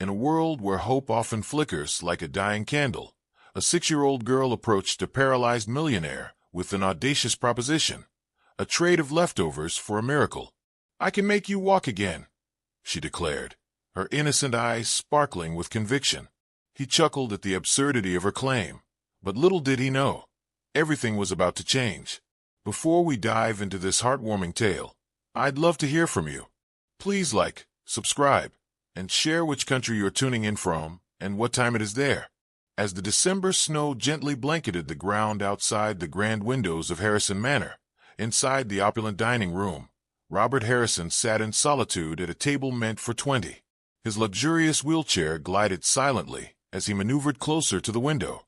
In a world where hope often flickers like a dying candle, a 6-year-old girl approached a paralyzed millionaire with an audacious proposition, a trade of leftovers for a miracle. "I can make you walk again," she declared, her innocent eyes sparkling with conviction. He chuckled at the absurdity of her claim, but little did he know, everything was about to change. Before we dive into this heartwarming tale, I'd love to hear from you. Please like, subscribe, and share which country you're tuning in from and what time it is there. As the December snow gently blanketed the ground outside the grand windows of Harrison Manor, inside the opulent dining room, Robert Harrison sat in solitude at a table meant for 20. His luxurious wheelchair glided silently as he maneuvered closer to the window,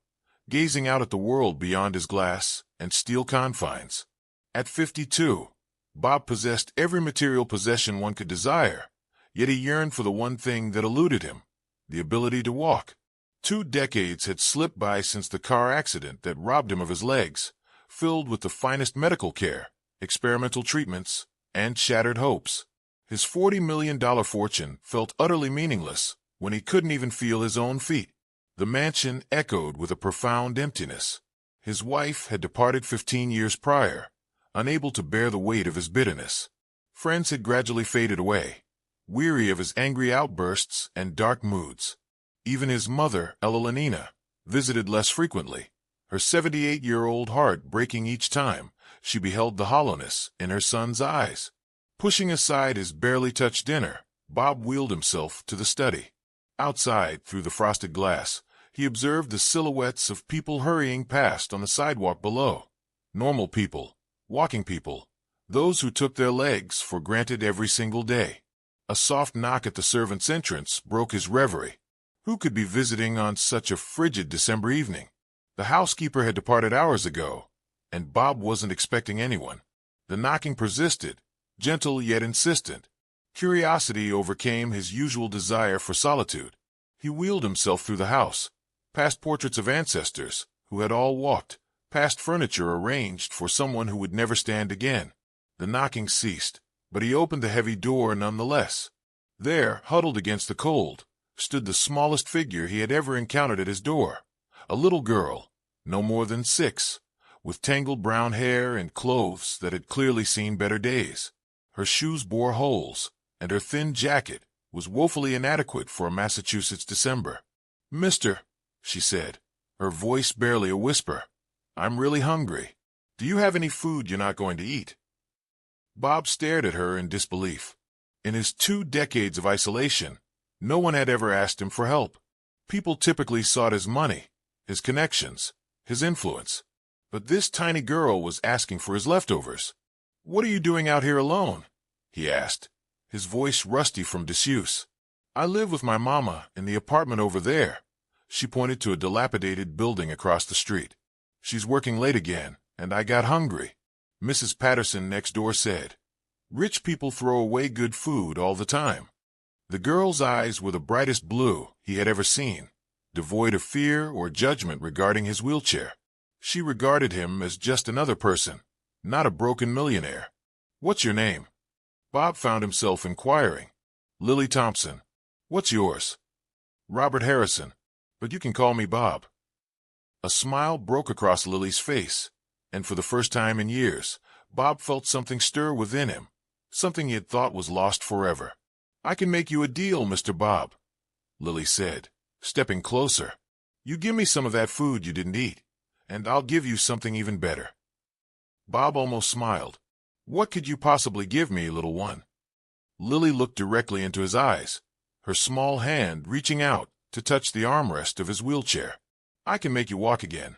gazing out at the world beyond his glass and steel confines. At 52, Bob possessed every material possession one could desire, yet he yearned for the one thing that eluded him, the ability to walk. 2 decades had slipped by since the car accident that robbed him of his legs, filled with the finest medical care, experimental treatments, and shattered hopes. His $40 million fortune felt utterly meaningless when he couldn't even feel his own feet. The mansion echoed with a profound emptiness. His wife had departed 15 years prior, unable to bear the weight of his bitterness. Friends had gradually faded away, weary of his angry outbursts and dark moods. Even his mother, Elenina, visited less frequently, her 78-year-old heart breaking each time she beheld the hollowness in her son's eyes. Pushing aside his barely touched dinner, Bob wheeled himself to the study. Outside, through the frosted glass, he observed the silhouettes of people hurrying past on the sidewalk below. Normal people, walking people, those who took their legs for granted every single day. A soft knock at the servant's entrance broke his reverie. Who could be visiting on such a frigid December evening? The housekeeper had departed hours ago, and Bob wasn't expecting anyone. The knocking persisted, gentle yet insistent. Curiosity overcame his usual desire for solitude. He wheeled himself through the house, past portraits of ancestors who had all walked, past furniture arranged for someone who would never stand again. The knocking ceased, but he opened the heavy door nonetheless. There, huddled against the cold, stood the smallest figure he had ever encountered at his door. A little girl, no more than 6, with tangled brown hair and clothes that had clearly seen better days. Her shoes bore holes, and her thin jacket was woefully inadequate for a Massachusetts December. "Mister," she said, her voice barely a whisper, "I'm really hungry. Do you have any food you're not going to eat?" Bob stared at her in disbelief. In his 2 decades of isolation, no one had ever asked him for help. People typically sought his money, his connections, his influence. But this tiny girl was asking for his leftovers. "What are you doing out here alone?" he asked, his voice rusty from disuse. "I live with my mama in the apartment over there." She pointed to a dilapidated building across the street. "She's working late again, and I got hungry," Mrs. Patterson next door said. "Rich people throw away good food all the time." The girl's eyes were the brightest blue he had ever seen, devoid of fear or judgment regarding his wheelchair. She regarded him as just another person, not a broken millionaire. "What's your name?" Bob found himself inquiring. "Lily Thompson." "What's yours?" "Robert Harrison, but you can call me Bob." A smile broke across Lily's face, and for the first time in years, Bob felt something stir within him, something he had thought was lost forever. "I can make you a deal, Mr. Bob," Lily said, stepping closer. "You give me some of that food you didn't eat, and I'll give you something even better." Bob almost smiled. "What could you possibly give me, little one?" Lily looked directly into his eyes, her small hand reaching out to touch the armrest of his wheelchair. "I can make you walk again."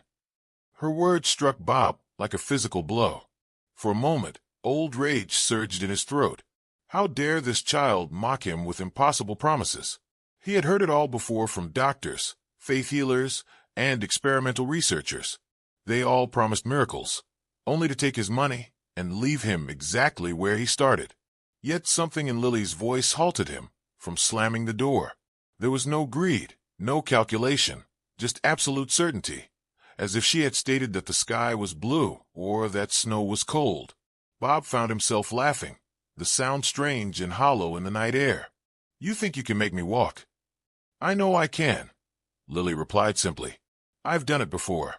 Her words struck Bob like a physical blow. For a moment, old rage surged in his throat. How dare this child mock him with impossible promises? He had heard it all before from doctors, faith healers, and experimental researchers. They all promised miracles, only to take his money and leave him exactly where he started. Yet something in Lily's voice halted him from slamming the door. There was no greed, no calculation, just absolute certainty, as if she had stated that the sky was blue or that snow was cold. Bob found himself laughing, the sound strange and hollow in the night air. "You think you can make me walk?" I know I can, Lily replied simply. I've done it before.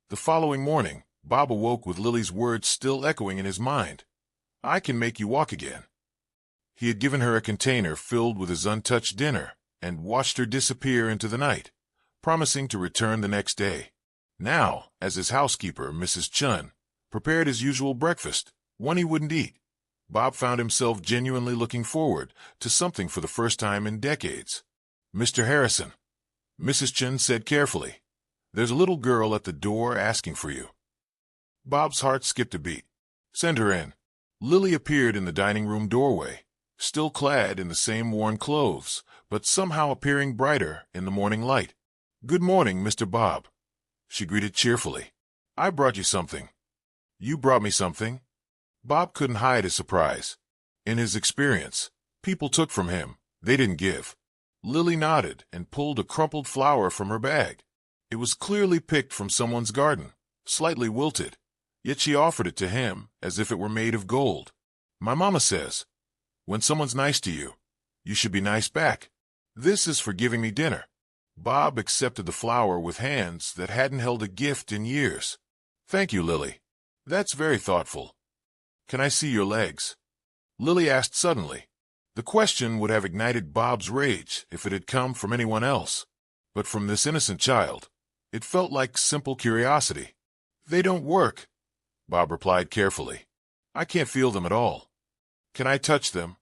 The following morning, Bob awoke with Lily's words still echoing in his mind. I can make you walk again. He had given her a container filled with his untouched dinner and watched her disappear into the night, promising to return the next day. Now, as his housekeeper, Mrs. Chun, prepared his usual breakfast, one he wouldn't eat, Bob found himself genuinely looking forward to something for the first time in decades. Mr. Harrison, Mrs. Chun said carefully, there's a little girl at the door asking for you. Bob's heart skipped a beat. Send her in. Lily appeared in the dining room doorway, still clad in the same worn clothes, but somehow appearing brighter in the morning light. Good morning, Mr. Bob, she greeted cheerfully. I brought you something. You brought me something? Bob couldn't hide his surprise. In his experience, people took from him, they didn't give. Lily nodded and pulled a crumpled flower from her bag. It was clearly picked from someone's garden, slightly wilted, yet she offered it to him as if it were made of gold. My mama says, when someone's nice to you, you should be nice back. This is for giving me dinner. Bob accepted the flower with hands that hadn't held a gift in years. Thank you, Lily. That's very thoughtful. Can I see your legs? Lily asked suddenly. The question would have ignited Bob's rage if it had come from anyone else. But from this innocent child, it felt like simple curiosity. They don't work, Bob replied carefully. I can't feel them at all. Can I touch them?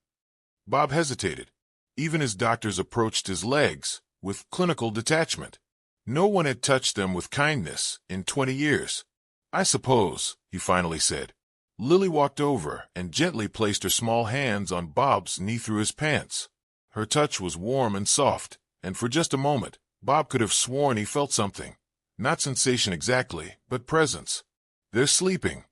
Bob hesitated. Even his doctors approached his legs with clinical detachment. No one had touched them with kindness in 20 years. I suppose, he finally said. Lily walked over and gently placed her small hands on Bob's knee through his pants. Her touch was warm and soft, and for just a moment, Bob could have sworn he felt something. Not sensation exactly, but presence. They're sleeping,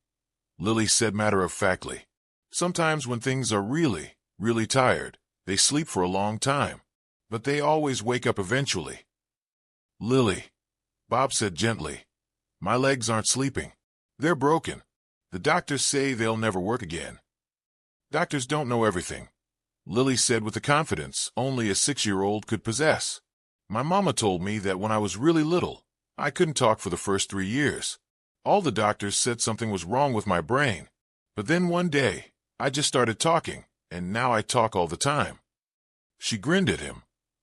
Lily said matter-of-factly. Sometimes when things are really, really tired, they sleep for a long time, but they always wake up eventually. Lily, Bob said gently, my legs aren't sleeping. They're broken. The doctors say they'll never work again. Doctors don't know everything, Lily said with the confidence only a 6-year-old could possess. My mama told me that when I was really little, I couldn't talk for the first 3 years. All the doctors said something was wrong with my brain. But then one day, I just started talking, and now I talk all the time. She grinned at him,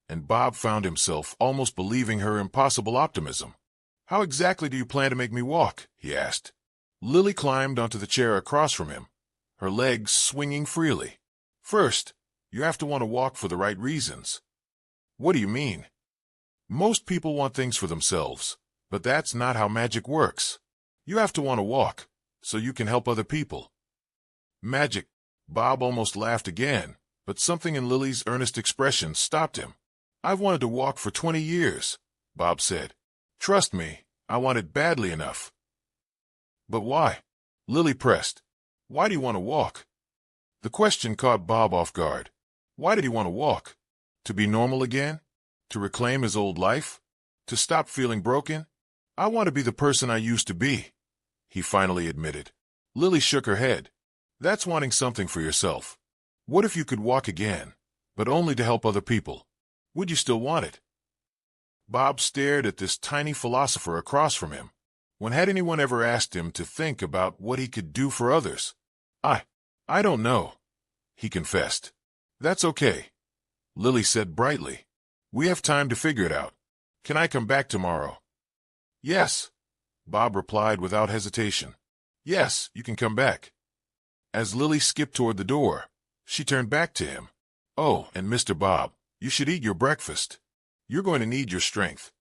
and Bob found himself almost believing her impossible optimism. How exactly do you plan to make me walk? He asked. Lily climbed onto the chair across from him, her legs swinging freely. First, you have to want to walk for the right reasons. What do you mean? Most people want things for themselves, but that's not how magic works. You have to want to walk, so you can help other people. Magic. Bob almost laughed again, but something in Lily's earnest expression stopped him. I've wanted to walk for 20 years, Bob said. Trust me, I want it badly enough. But why? Lily pressed. Why do you want to walk? The question caught Bob off guard. Why did he want to walk? To be normal again? To reclaim his old life? To stop feeling broken? I want to be the person I used to be, he finally admitted. Lily shook her head. That's wanting something for yourself. What if you could walk again, but only to help other people? Would you still want it? Bob stared at this tiny philosopher across from him. When had anyone ever asked him to think about what he could do for others? I don't know, he confessed. That's okay, Lily said brightly. We have time to figure it out. Can I come back tomorrow? Yes, Bob replied without hesitation. Yes, you can come back. As Lily skipped toward the door, she turned back to him. Oh, and Mr. Bob, you should eat your breakfast. You're going to need your strength.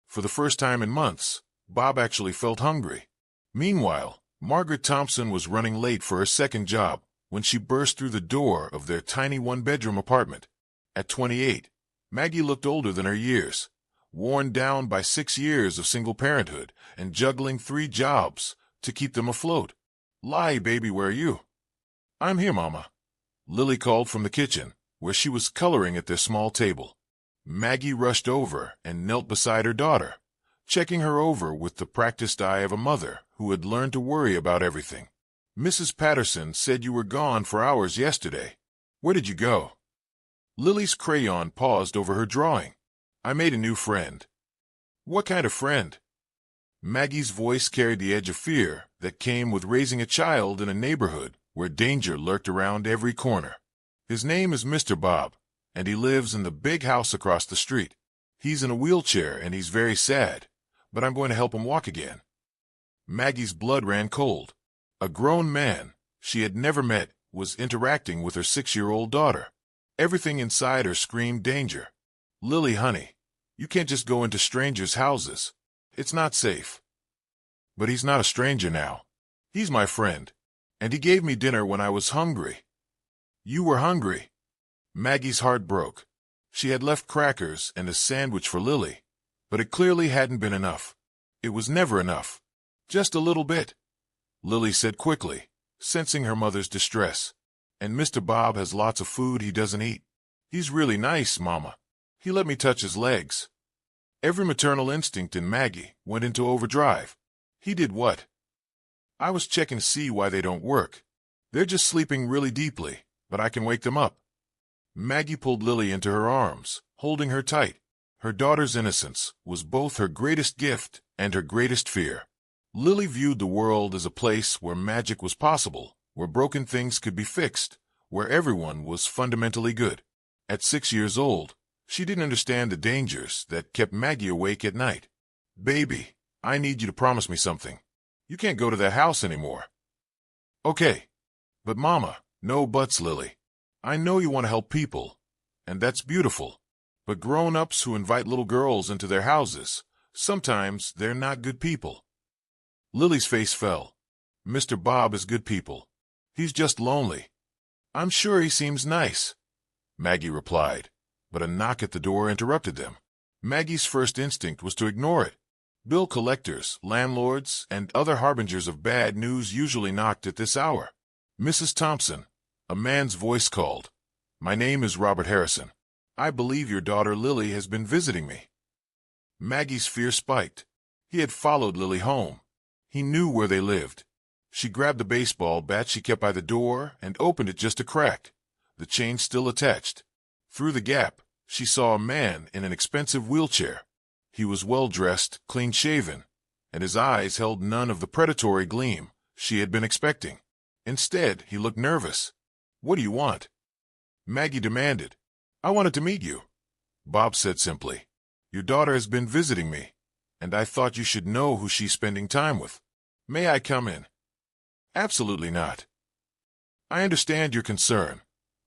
For the first time in months, Bob actually felt hungry. Meanwhile, Margaret Thompson was running late for her second job when she burst through the door of their tiny one-bedroom apartment. At 28, Maggie looked older than her years, worn down by 6 years of single parenthood and juggling 3 jobs to keep them afloat. Lie, baby, where are you? I'm here, Mama, Lily called from the kitchen, where she was coloring at their small table. Maggie rushed over and knelt beside her daughter, checking her over with the practiced eye of a mother who had learned to worry about everything. Mrs. Patterson said you were gone for hours yesterday. Where did you go? Lily's crayon paused over her drawing. I made a new friend. What kind of friend? Maggie's voice carried the edge of fear that came with raising a child in a neighborhood where danger lurked around every corner. His name is Mr. Bob, and he lives in the big house across the street. He's in a wheelchair and he's very sad, but I'm going to help him walk again. Maggie's blood ran cold. A grown man she had never met was interacting with her 6-year-old daughter. Everything inside her screamed danger. Lily, honey, you can't just go into strangers' houses. It's not safe. But he's not a stranger now. He's my friend, and he gave me dinner when I was hungry. You were hungry. Maggie's heart broke. She had left crackers and a sandwich for Lily, but it clearly hadn't been enough. It was never enough. Just a little bit, Lily said quickly, sensing her mother's distress. And Mr. Bob has lots of food he doesn't eat. He's really nice, Mama. He let me touch his legs. Every maternal instinct in Maggie went into overdrive. He did what? I was checking to see why they don't work. They're just sleeping really deeply, but I can wake them up. Maggie pulled Lily into her arms, holding her tight. Her daughter's innocence was both her greatest gift and her greatest fear. Lily viewed the world as a place where magic was possible, where broken things could be fixed, where everyone was fundamentally good. At 6 years old, she didn't understand the dangers that kept Maggie awake at night. Baby, I need you to promise me something. You can't go to that house anymore. Okay. But Mama, no buts, Lily. I know you want to help people, and that's beautiful. But grown-ups who invite little girls into their houses, sometimes they're not good people. Lily's face fell. Mr. Bob is good people. He's just lonely. I'm sure he seems nice, Maggie replied, but a knock at the door interrupted them. Maggie's first instinct was to ignore it. Bill collectors, landlords, and other harbingers of bad news usually knocked at this hour. Mrs. Thompson, a man's voice called. My name is Robert Harrison. I believe your daughter Lily has been visiting me. Maggie's fear spiked. He had followed Lily home. He knew where they lived. She grabbed the baseball bat she kept by the door and opened it just a crack, the chain still attached. Through the gap, she saw a man in an expensive wheelchair. He was well-dressed, clean-shaven, and his eyes held none of the predatory gleam she had been expecting. Instead, he looked nervous. What do you want? Maggie demanded. I wanted to meet you, Bob said simply. Your daughter has been visiting me, and I thought you should know who she's spending time with. May I come in? Absolutely not. I understand your concern,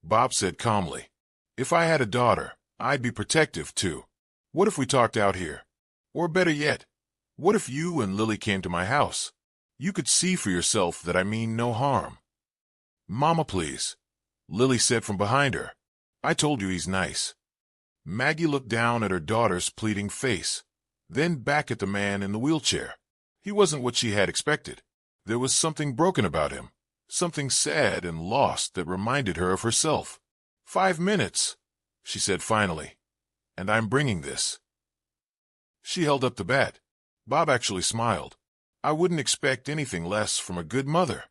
Bob said calmly. If I had a daughter, I'd be protective too. What if we talked out here? Or better yet, what if you and Lily came to my house? You could see for yourself that I mean no harm. Mama, please, Lily said from behind her. I told you he's nice. Maggie looked down at her daughter's pleading face, then back at the man in the wheelchair. He wasn't what she had expected. There was something broken about him, something sad and lost that reminded her of herself. 5 minutes, she said finally, and I'm bringing this. She held up the bat. Bob actually smiled. I wouldn't expect anything less from a good mother.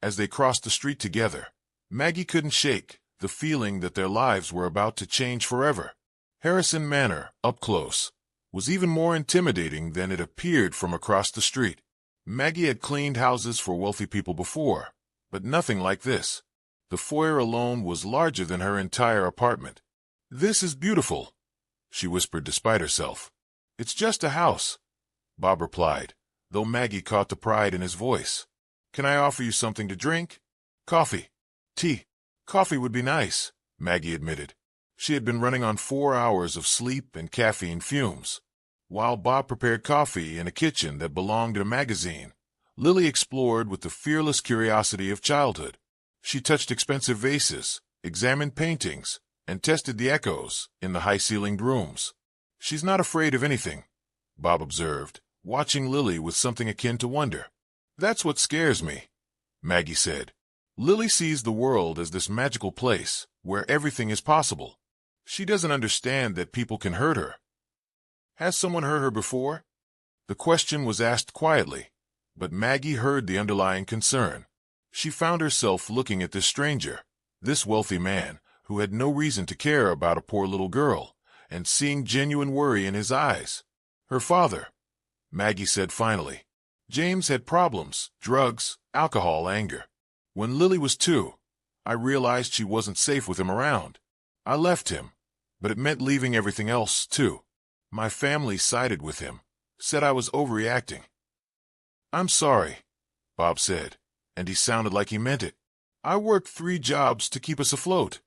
As they crossed the street together, Maggie couldn't shake the feeling that their lives were about to change forever. Harrison Manor, up close, was even more intimidating than it appeared from across the street. Maggie had cleaned houses for wealthy people before, but nothing like this. The foyer alone was larger than her entire apartment. This is beautiful, she whispered despite herself. It's just a house, Bob replied, though Maggie caught the pride in his voice. Can I offer you something to drink? Coffee. Tea. Coffee would be nice, Maggie admitted. She had been running on 4 hours of sleep and caffeine fumes. While Bob prepared coffee in a kitchen that belonged to a magazine, Lily explored with the fearless curiosity of childhood. She touched expensive vases, examined paintings, and tested the echoes in the high-ceilinged rooms. She's not afraid of anything, Bob observed, watching Lily with something akin to wonder. That's what scares me, Maggie said. Lily sees the world as this magical place where everything is possible. She doesn't understand that people can hurt her. Has someone hurt her before? The question was asked quietly, but Maggie heard the underlying concern. She found herself looking at this stranger, this wealthy man, who had no reason to care about a poor little girl, and seeing genuine worry in his eyes. Her father, Maggie said finally. James had problems, drugs, alcohol, anger. When Lily was 2, I realized she wasn't safe with him around. I left him, but it meant leaving everything else, too. My family sided with him, said I was overreacting. I'm sorry, Bob said, and he sounded like he meant it. I worked 3 jobs to keep us afloat,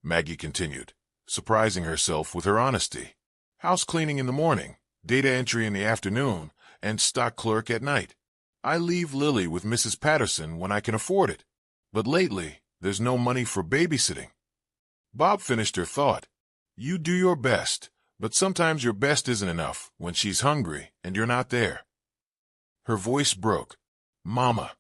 Maggie continued, surprising herself with her honesty. House cleaning in the morning, data entry in the afternoon, and stock clerk at night. I leave Lily with Mrs. Patterson when I can afford it. But lately, there's no money for babysitting. Bob finished her thought. You do your best, but sometimes your best isn't enough when she's hungry and you're not there. Her voice broke. Mama,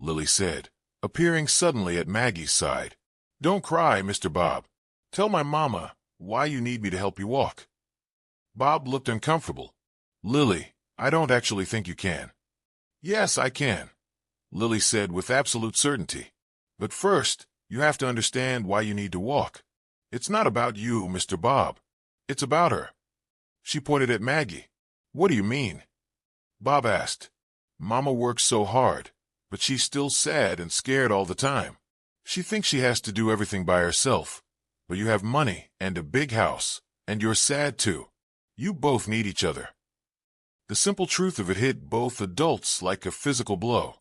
Lily said, appearing suddenly at Maggie's side. Don't cry, Mr. Bob. Tell my mama why you need me to help you walk. Bob looked uncomfortable. Lily, I don't actually think you can. Yes, I can, Lily said with absolute certainty. But first, you have to understand why you need to walk. It's not about you, Mr. Bob. It's about her. She pointed at Maggie. What do you mean? Bob asked. Mama works so hard, but she's still sad and scared all the time. She thinks she has to do everything by herself. But you have money and a big house, and you're sad too. You both need each other. The simple truth of it hit both adults like a physical blow.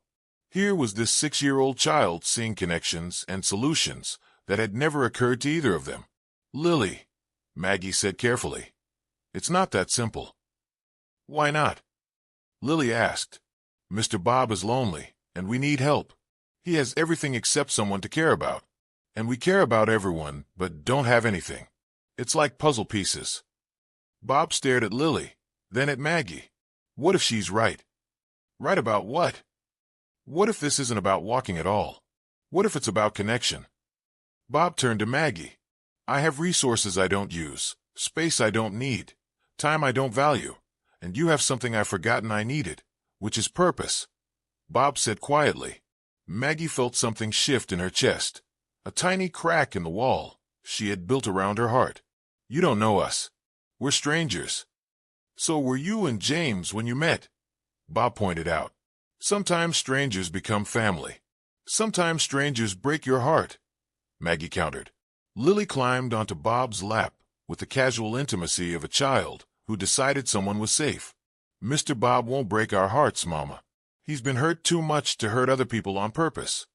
Here was this 6-year-old child seeing connections and solutions that had never occurred to either of them. Lily, Maggie said carefully, it's not that simple. Why not? Lily asked. Mr. Bob is lonely, and we need help. He has everything except someone to care about. And we care about everyone, but don't have anything. It's like puzzle pieces. Bob stared at Lily, then at Maggie. What if she's right? Right about what? What if this isn't about walking at all? What if it's about connection? Bob turned to Maggie. I have resources I don't use, space I don't need, time I don't value, and you have something I've forgotten I needed, which is purpose. Bob said quietly. Maggie felt something shift in her chest, a tiny crack in the wall she had built around her heart. You don't know us. We're strangers. So were you and James when you met? Bob pointed out. Sometimes strangers become family. Sometimes strangers break your heart, Maggie countered. Lily climbed onto Bob's lap with the casual intimacy of a child who decided someone was safe. Mr. Bob won't break our hearts, Mama. He's been hurt too much to hurt other people on purpose.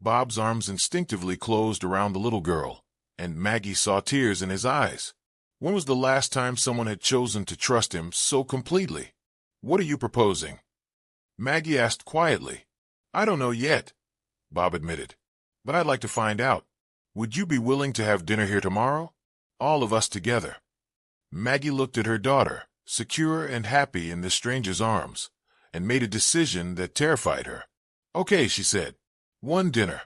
Bob's arms instinctively closed around the little girl, and Maggie saw tears in his eyes. When was the last time someone had chosen to trust him so completely? What are you proposing? Maggie asked quietly. I don't know yet, Bob admitted, but I'd like to find out. Would you be willing to have dinner here tomorrow? All of us together. Maggie looked at her daughter, secure and happy in this stranger's arms, and made a decision that terrified her. Okay, she said. One dinner.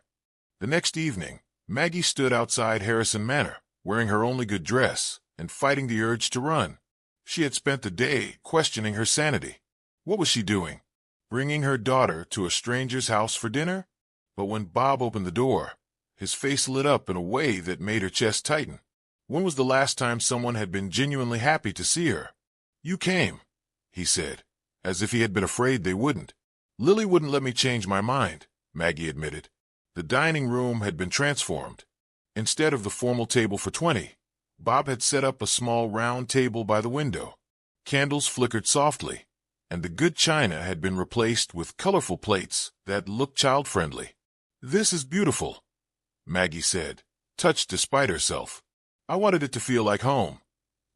The next evening, Maggie stood outside Harrison Manor, wearing her only good dress and fighting the urge to run. She had spent the day questioning her sanity. What was she doing? Bringing her daughter to a stranger's house for dinner? But when Bob opened the door, his face lit up in a way that made her chest tighten. When was the last time someone had been genuinely happy to see her? You came, he said, as if he had been afraid they wouldn't. Lily wouldn't let me change my mind, Maggie admitted. The dining room had been transformed. Instead of the formal table for 20, Bob had set up a small round table by the window. Candles flickered softly, and the good china had been replaced with colorful plates that looked child-friendly. This is beautiful, Maggie said, touched despite herself. I wanted it to feel like home,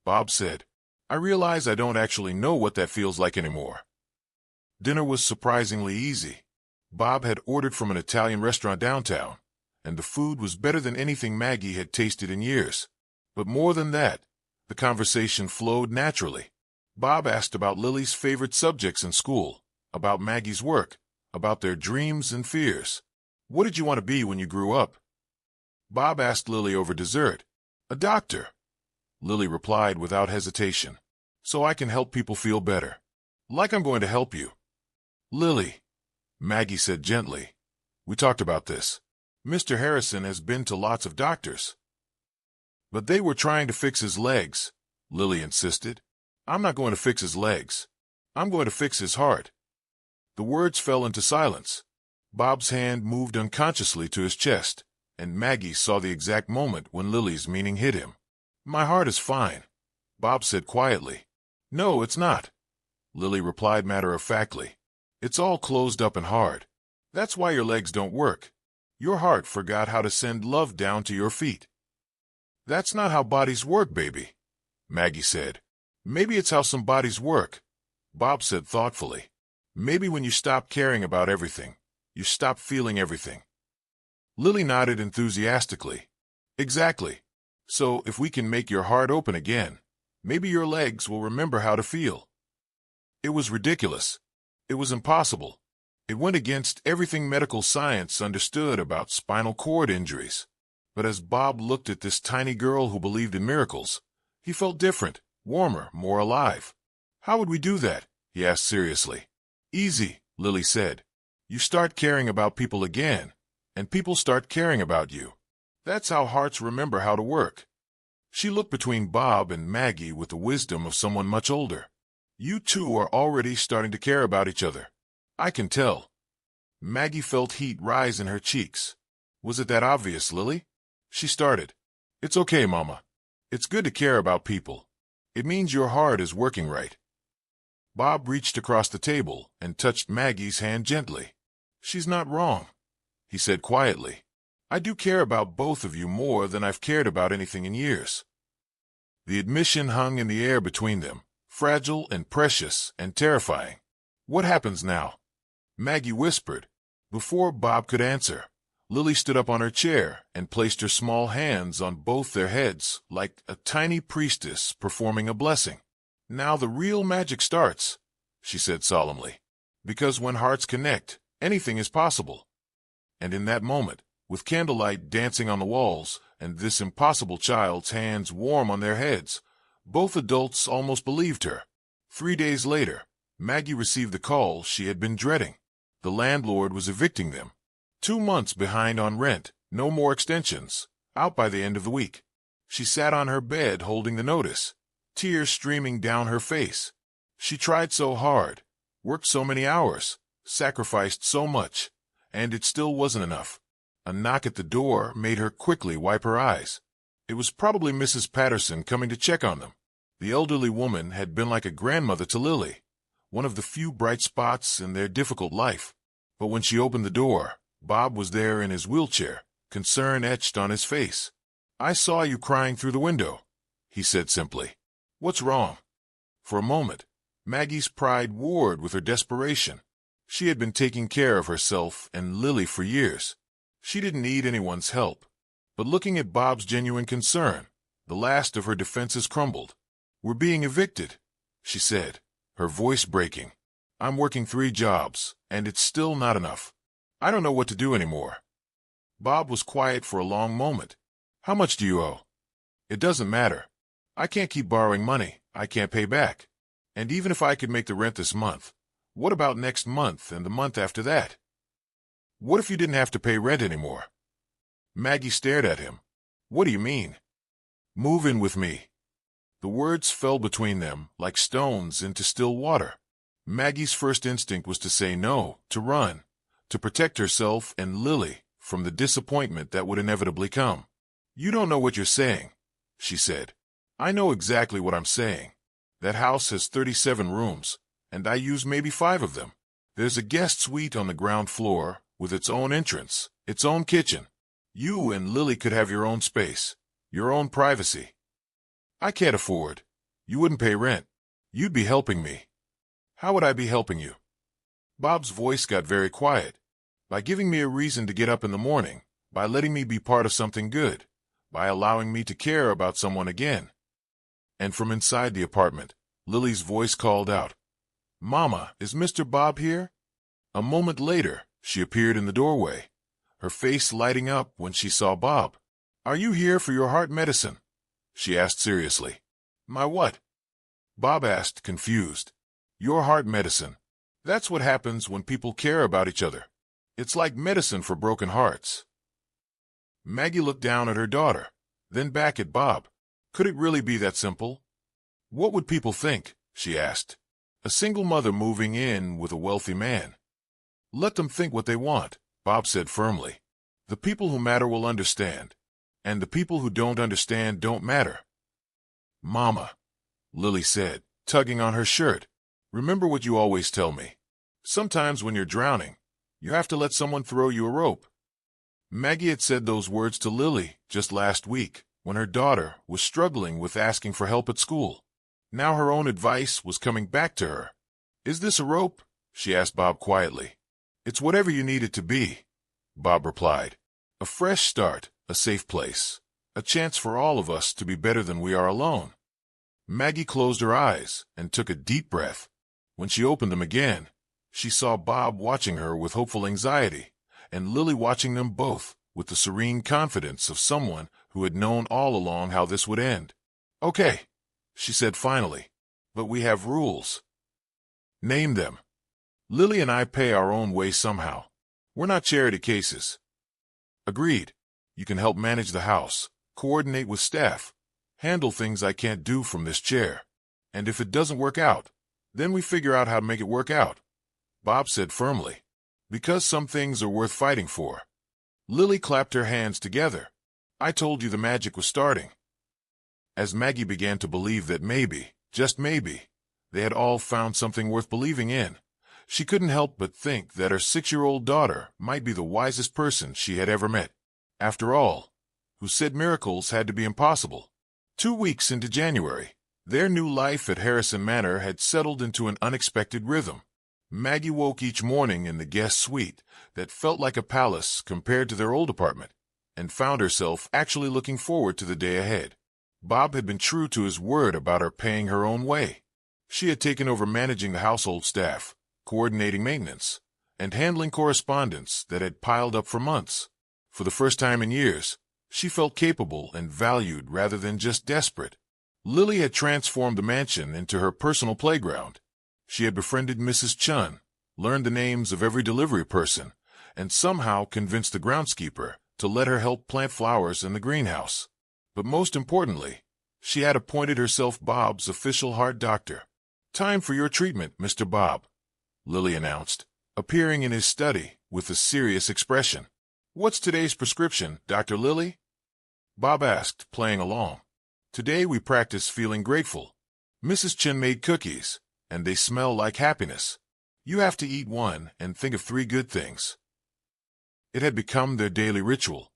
Bob said. I realize I don't actually know what that feels like anymore. Dinner was surprisingly easy. Bob had ordered from an Italian restaurant downtown, and the food was better than anything Maggie had tasted in years. But more than that, the conversation flowed naturally. Bob asked about Lily's favorite subjects in school, about Maggie's work, about their dreams and fears. What did you want to be when you grew up? Bob asked Lily over dessert. A doctor, Lily replied without hesitation. So I can help people feel better. Like I'm going to help you. Lily, Maggie said gently. We talked about this. Mr. Harrison has been to lots of doctors. But they were trying to fix his legs, Lily insisted. I'm not going to fix his legs. I'm going to fix his heart. The words fell into silence. Bob's hand moved unconsciously to his chest, and Maggie saw the exact moment when Lily's meaning hit him. My heart is fine, Bob said quietly. No, it's not, Lily replied matter-of-factly. It's all closed up and hard. That's why your legs don't work. Your heart forgot how to send love down to your feet. That's not how bodies work, baby, Maggie said. Maybe it's how some bodies work, Bob said thoughtfully. Maybe when you stop caring about everything, you stop feeling everything. Lily nodded enthusiastically. Exactly. So if we can make your heart open again, maybe your legs will remember how to feel. It was ridiculous. It was impossible. It went against everything medical science understood about spinal cord injuries. But as Bob looked at this tiny girl who believed in miracles, he felt different, warmer, more alive. How would we do that? He asked seriously. Easy, Lily said. You start caring about people again, and people start caring about you. That's how hearts remember how to work. She looked between Bob and Maggie with the wisdom of someone much older. You two are already starting to care about each other. I can tell. Maggie felt heat rise in her cheeks. Was it that obvious, Lily? She started. It's okay, Mama. It's good to care about people. It means your heart is working right. Bob reached across the table and touched Maggie's hand gently. She's not wrong, he said quietly. I do care about both of you more than I've cared about anything in years. The admission hung in the air between them, fragile and precious and terrifying. What happens now? Maggie whispered. Before Bob could answer, Lily stood up on her chair and placed her small hands on both their heads like a tiny priestess performing a blessing. Now the real magic starts, she said solemnly. Because when hearts connect, anything is possible. And in that moment, with candlelight dancing on the walls and this impossible child's hands warm on their heads, both adults almost believed her. 3 days later, Maggie received the call she had been dreading. The landlord was evicting them. 2 months behind on rent, no more extensions, out by the end of the week. She sat on her bed holding the notice, tears streaming down her face. She tried so hard, worked so many hours, sacrificed so much, and it still wasn't enough. A knock at the door made her quickly wipe her eyes. It was probably Mrs. Patterson coming to check on them. The elderly woman had been like a grandmother to Lily, one of the few bright spots in their difficult life. But when she opened the door, Bob was there in his wheelchair, concern etched on his face. I saw you crying through the window, he said simply. What's wrong? For a moment, Maggie's pride warred with her desperation. She had been taking care of herself and Lily for years. She didn't need anyone's help. But looking at Bob's genuine concern, the last of her defenses crumbled. We're being evicted, she said, her voice breaking. I'm working 3 jobs, and it's still not enough. I don't know what to do anymore. Bob was quiet for a long moment. How much do you owe? It doesn't matter. I can't keep borrowing money I can't pay back. And even if I could make the rent this month, what about next month and the month after that? What if you didn't have to pay rent anymore? Maggie stared at him. What do you mean? Move in with me. The words fell between them like stones into still water. Maggie's first instinct was to say no, to run, to protect herself and Lily from the disappointment that would inevitably come. You don't know what you're saying, she said. I know exactly what I'm saying. That house has 37 rooms, and I use maybe 5 of them. There's a guest suite on the ground floor with its own entrance, its own kitchen. You and Lily could have your own space, your own privacy. I can't afford. You wouldn't pay rent. You'd be helping me. How would I be helping you? Bob's voice got very quiet. By giving me a reason to get up in the morning, by letting me be part of something good, by allowing me to care about someone again. And from inside the apartment, Lily's voice called out, Mama, is Mr. Bob here? A moment later, she appeared in the doorway, her face lighting up when she saw Bob. Are you here for your heart medicine? She asked seriously. My what? Bob asked, confused. Your heart medicine. That's what happens when people care about each other. It's like medicine for broken hearts. Maggie looked down at her daughter, then back at Bob. Could it really be that simple? What would people think? She asked. A single mother moving in with a wealthy man. Let them think what they want, Bob said firmly. The people who matter will understand, and the people who don't understand don't matter. Mama, Lily said, tugging on her shirt, remember what you always tell me. Sometimes when you're drowning, you have to let someone throw you a rope. Maggie had said those words to Lily just last week when her daughter was struggling with asking for help at school. Now her own advice was coming back to her. Is this a rope? She asked Bob quietly. It's whatever you need it to be, Bob replied. A fresh start, a safe place, a chance for all of us to be better than we are alone. Maggie closed her eyes and took a deep breath. When she opened them again, she saw Bob watching her with hopeful anxiety, and Lily watching them both with the serene confidence of someone who had known all along how this would end. Okay, she said finally, but we have rules. Name them. Lily and I pay our own way somehow. We're not charity cases. Agreed. You can help manage the house, coordinate with staff, handle things I can't do from this chair. And if it doesn't work out, then we figure out how to make it work out, Bob said firmly. Because some things are worth fighting for. Lily clapped her hands together. I told you the magic was starting. As Maggie began to believe that maybe, just maybe, they had all found something worth believing in, she couldn't help but think that her 6-year-old daughter might be the wisest person she had ever met. After all, who said miracles had to be impossible? 2 weeks into January, their new life at Harrison Manor had settled into an unexpected rhythm. Maggie woke each morning in the guest suite that felt like a palace compared to their old apartment, and found herself actually looking forward to the day ahead. Bob had been true to his word about her paying her own way. She had taken over managing the household staff, coordinating maintenance, and handling correspondence that had piled up for months. For the first time in years, she felt capable and valued rather than just desperate. Lily had transformed the mansion into her personal playground. She had befriended Mrs. Chun, learned the names of every delivery person, and somehow convinced the groundskeeper to let her help plant flowers in the greenhouse. But most importantly, she had appointed herself Bob's official heart doctor. Time for your treatment, Mr. Bob, Lily announced, appearing in his study with a serious expression. What's today's prescription, Dr. Lily? Bob asked, playing along. Today we practice feeling grateful. Mrs. Chin made cookies, and they smell like happiness. You have to eat one and think of 3 good things. It had become their daily ritual.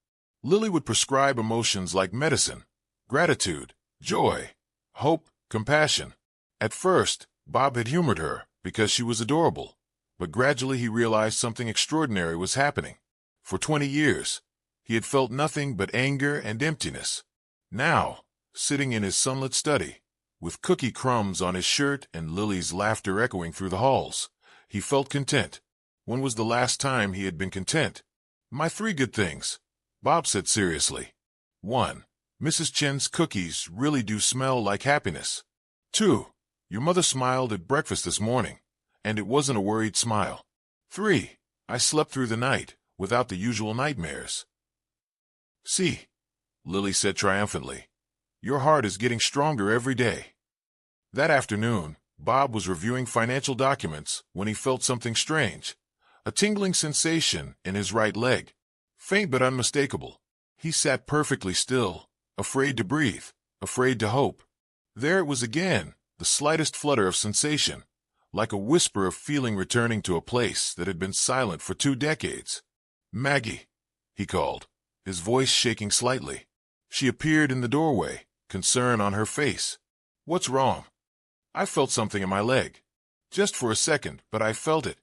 Lily would prescribe emotions like medicine: gratitude, joy, hope, compassion. At first, Bob had humored her because she was adorable, but gradually he realized something extraordinary was happening. For 20 years, he had felt nothing but anger and emptiness. Now, sitting in his sunlit study, with cookie crumbs on his shirt and Lily's laughter echoing through the halls, he felt content. When was the last time he had been content? My 3 good things, Bob said seriously. 1. Mrs. Chen's cookies really do smell like happiness. 2. Your mother smiled at breakfast this morning, and it wasn't a worried smile. 3. I slept through the night without the usual nightmares. See, Lily said triumphantly, your heart is getting stronger every day. That afternoon, Bob was reviewing financial documents when he felt something strange, a tingling sensation in his right leg. Faint but unmistakable. He sat perfectly still, afraid to breathe, afraid to hope. There it was again, the slightest flutter of sensation, like a whisper of feeling returning to a place that had been silent for 2 decades. Maggie, he called, his voice shaking slightly. She appeared in the doorway, concern on her face. What's wrong? I felt something in my leg. Just for a second, but I felt it.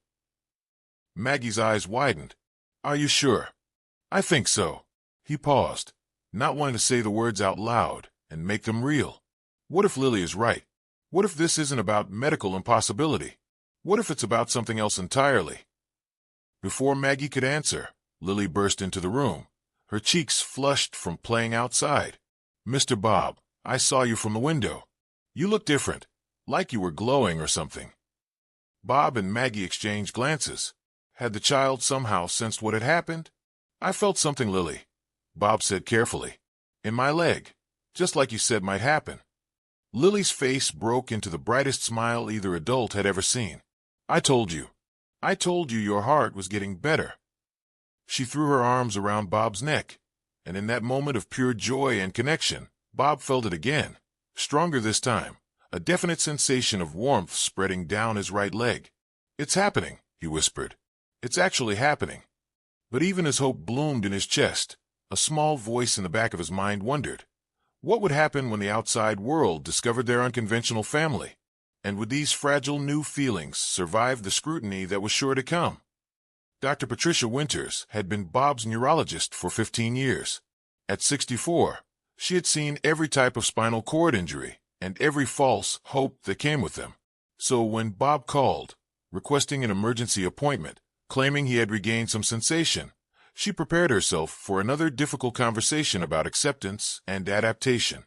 Maggie's eyes widened. Are you sure? I think so. He paused, not wanting to say the words out loud and make them real. What if Lily is right? What if this isn't about medical impossibility? What if it's about something else entirely? Before Maggie could answer, Lily burst into the room, her cheeks flushed from playing outside. Mr. Bob, I saw you from the window. You look different, like you were glowing or something. Bob and Maggie exchanged glances. Had the child somehow sensed what had happened? I felt something, Lily, Bob said carefully. In my leg, just like you said might happen. Lily's face broke into the brightest smile either adult had ever seen. I told you. I told you your heart was getting better. She threw her arms around Bob's neck, and in that moment of pure joy and connection, Bob felt it again, stronger this time, a definite sensation of warmth spreading down his right leg. It's happening, he whispered. It's actually happening. But even as hope bloomed in his chest, a small voice in the back of his mind wondered, what would happen when the outside world discovered their unconventional family? And would these fragile new feelings survive the scrutiny that was sure to come? Dr. Patricia Winters had been Bob's neurologist for 15 years. At 64, she had seen every type of spinal cord injury and every false hope that came with them. So when Bob called, requesting an emergency appointment, claiming he had regained some sensation, she prepared herself for another difficult conversation about acceptance and adaptation.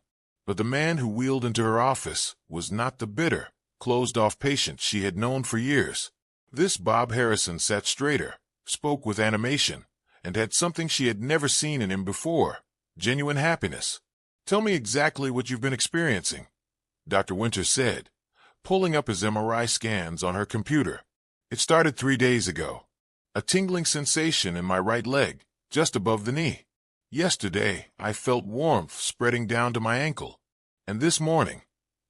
But the man who wheeled into her office was not the bitter, closed-off patient she had known for years. This Bob Harrison sat straighter, spoke with animation, and had something she had never seen in him before, genuine happiness. Tell me exactly what you've been experiencing, Dr. Winters said, pulling up his MRI scans on her computer. It started 3 days ago. A tingling sensation in my right leg, just above the knee. Yesterday, I felt warmth spreading down to my ankle. And this morning,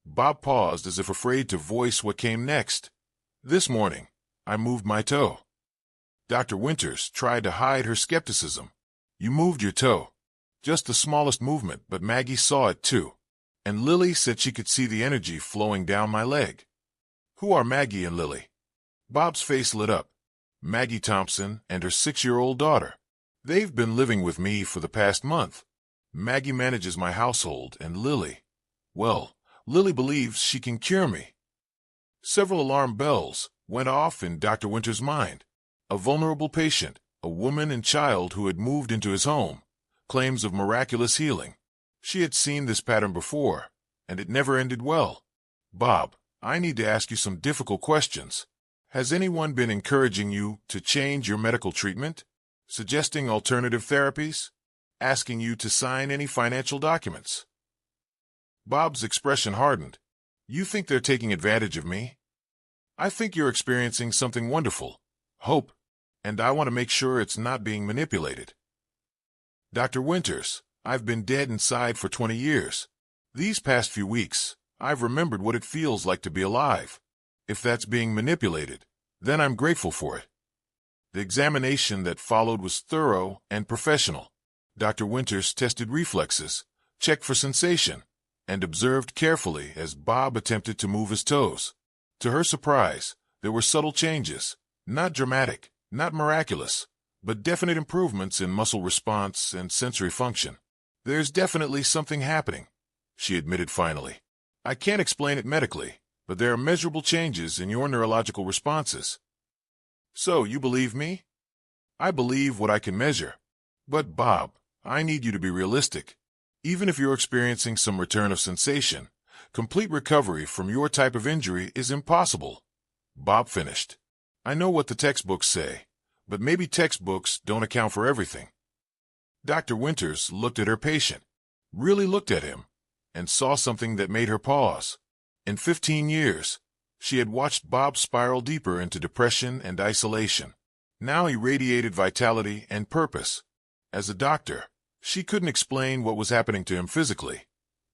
Bob paused as if afraid to voice what came next. This morning, I moved my toe. Dr. Winters tried to hide her skepticism. You moved your toe. Just the smallest movement, but Maggie saw it too. And Lily said she could see the energy flowing down my leg. Who are Maggie and Lily? Bob's face lit up. Maggie Thompson and her 6-year-old daughter. They've been living with me for the past month. Maggie manages my household, and Lily, well, Lily believes she can cure me. Several alarm bells went off in Dr. Winters' mind. A vulnerable patient, a woman and child who had moved into his home, claims of miraculous healing. She had seen this pattern before, and it never ended well. Bob, I need to ask you some difficult questions. Has anyone been encouraging you to change your medical treatment? Suggesting alternative therapies? Asking you to sign any financial documents? Bob's expression hardened. You think they're taking advantage of me? I think you're experiencing something wonderful, hope, and I want to make sure it's not being manipulated. Dr. Winters, I've been dead inside for 20 years. These past few weeks, I've remembered what it feels like to be alive. If that's being manipulated, then I'm grateful for it. The examination that followed was thorough and professional. Dr. Winters tested reflexes, checked for sensation, and observed carefully as Bob attempted to move his toes. To her surprise, there were subtle changes, not dramatic, not miraculous, but definite improvements in muscle response and sensory function. There's definitely something happening, she admitted finally. I can't explain it medically, but there are measurable changes in your neurological responses. So, you believe me? I believe what I can measure. But, Bob, I need you to be realistic. Even if you're experiencing some return of sensation, complete recovery from your type of injury is impossible. Bob finished. I know what the textbooks say, but maybe textbooks don't account for everything. Dr. Winters looked at her patient, really looked at him, and saw something that made her pause. In 15 years, she had watched Bob spiral deeper into depression and isolation. Now he radiated vitality and purpose. As a doctor, she couldn't explain what was happening to him physically,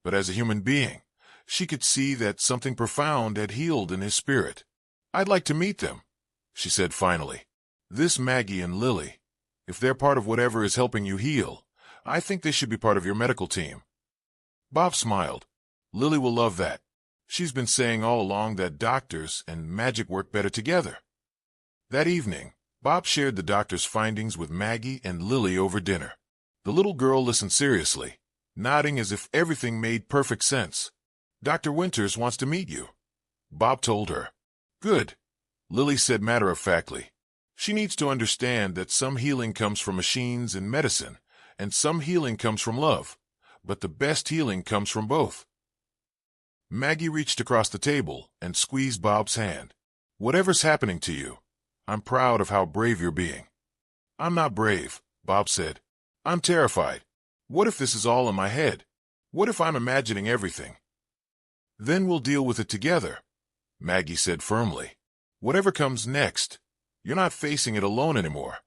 but as a human being, she could see that something profound had healed in his spirit. I'd like to meet them, she said finally. This Maggie and Lily, if they're part of whatever is helping you heal, I think they should be part of your medical team. Bob smiled. Lily will love that. She's been saying all along that doctors and magic work better together. That evening, Bob shared the doctor's findings with Maggie and Lily over dinner. The little girl listened seriously, nodding as if everything made perfect sense. Dr. Winters wants to meet you, Bob told her. Good, Lily said matter-of-factly. She needs to understand that some healing comes from machines and medicine, and some healing comes from love, but the best healing comes from both. Maggie reached across the table and squeezed Bob's hand. Whatever's happening to you, I'm proud of how brave you're being. I'm not brave, Bob said. I'm terrified. What if this is all in my head? What if I'm imagining everything? Then we'll deal with it together, Maggie said firmly. Whatever comes next, you're not facing it alone anymore.